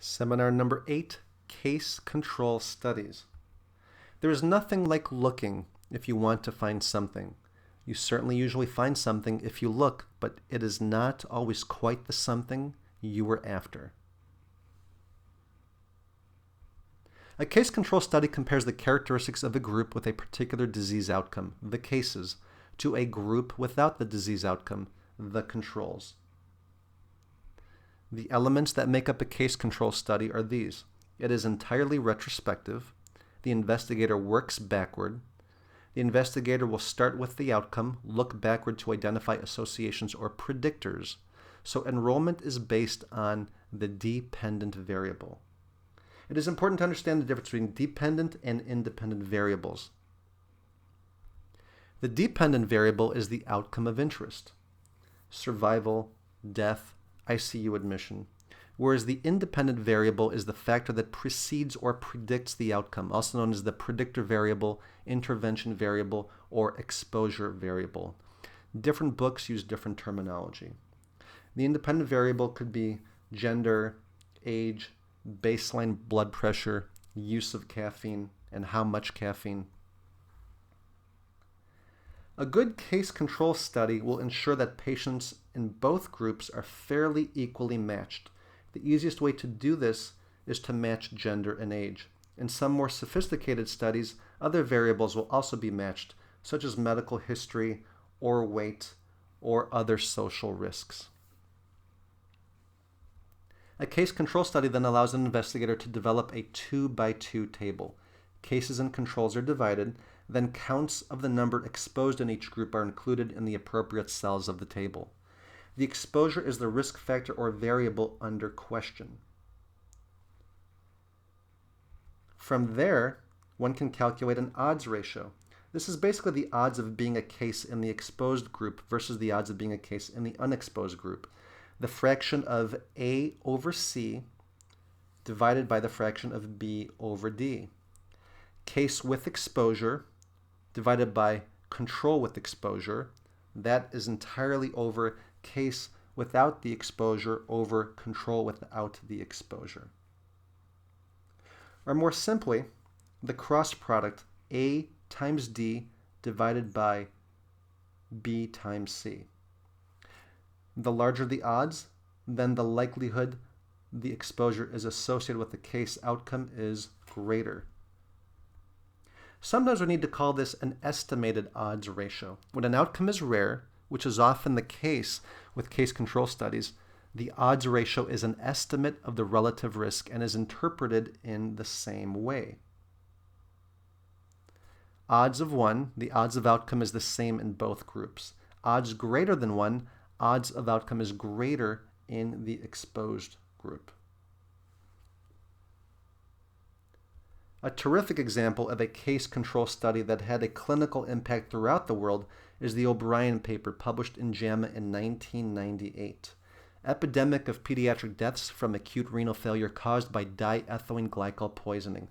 Seminar number 8, Case Control Studies. There is nothing like looking if you want to find something. You certainly usually find something if you look, but it is not always quite the something you were after. A case control study compares the characteristics of a group with a particular disease outcome, the cases, to a group without the disease outcome, the controls. The elements that make up a case control study are these. It is entirely retrospective. The investigator works backward. The investigator will start with the outcome, look backward to identify associations or predictors. So enrollment is based on the dependent variable. It is important to understand the difference between dependent and independent variables. The dependent variable is the outcome of interest: survival, death, ICU admission, whereas the independent variable is the factor that precedes or predicts the outcome, also known as the predictor variable, intervention variable, or exposure variable. Different books use different terminology. The independent variable could be gender, age, baseline blood pressure, use of caffeine, and how much caffeine. A good case control study will ensure that patients in both groups are fairly equally matched. The easiest way to do this is to match gender and age. In some more sophisticated studies, other variables will also be matched, such as medical history or weight or other social risks. A case control study then allows an investigator to develop a 2-by-2 table. Cases and controls are divided, then counts of the number exposed in each group are included in the appropriate cells of the table. The exposure is the risk factor or variable under question. From there, one can calculate an odds ratio. This is basically the odds of being a case in the exposed group versus the odds of being a case in the unexposed group. The fraction of A over C divided by the fraction of B over D. Case with exposure divided by control with exposure, that is entirely over case without the exposure over control without the exposure. Or more simply, the cross product A times D divided by B times C. The larger the odds, then the likelihood the exposure is associated with the case outcome is greater. Sometimes we need to call this an estimated odds ratio. When an outcome is rare, which is often the case with case control studies, the odds ratio is an estimate of the relative risk and is interpreted in the same way. Odds of 1, the odds of outcome is the same in both groups. Odds greater than 1, odds of outcome is greater in the exposed group. A terrific example of a case control study that had a clinical impact throughout the world is the O'Brien paper published in JAMA in 1998. Epidemic of pediatric deaths from acute renal failure caused by diethylene glycol poisoning.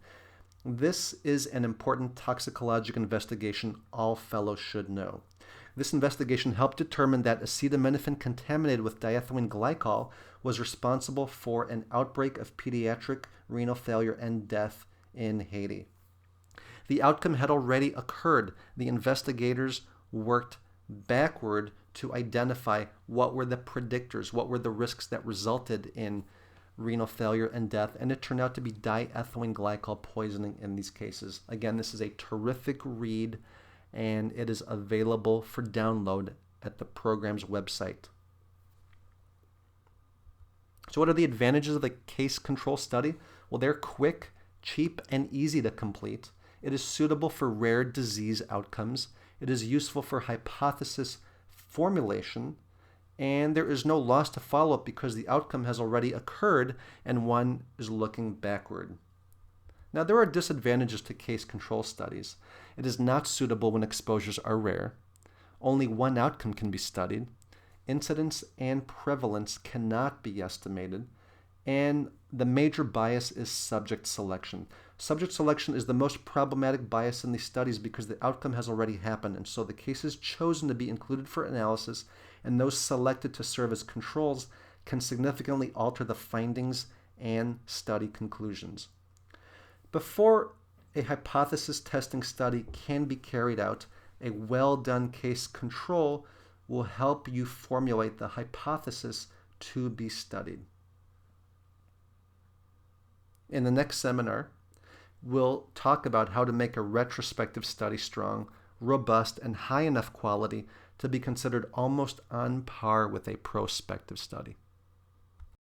This is an important toxicologic investigation all fellows should know. This investigation helped determine that acetaminophen contaminated with diethylene glycol was responsible for an outbreak of pediatric renal failure and death in Haiti. The outcome had already occurred. The investigators worked backward to identify what were the predictors, what were the risks that resulted in renal failure and death, and it turned out to be diethylene glycol poisoning in these cases. Again, this is a terrific read, and it is available for download at the program's website. So what are the advantages of the case control study? Well, they're quick, cheap, and easy to complete. It is suitable for rare disease outcomes. It is useful for hypothesis formulation, and there is no loss to follow-up because the outcome has already occurred and one is looking backward. Now, there are disadvantages to case control studies. It is not suitable when exposures are rare. Only one outcome can be studied. Incidence and prevalence cannot be estimated. And the major bias is subject selection. Subject selection is the most problematic bias in these studies because the outcome has already happened, and so the cases chosen to be included for analysis and those selected to serve as controls can significantly alter the findings and study conclusions. Before a hypothesis testing study can be carried out, a well-done case control will help you formulate the hypothesis to be studied. In the next seminar, we'll talk about how to make a retrospective study strong, robust, and high enough quality to be considered almost on par with a prospective study.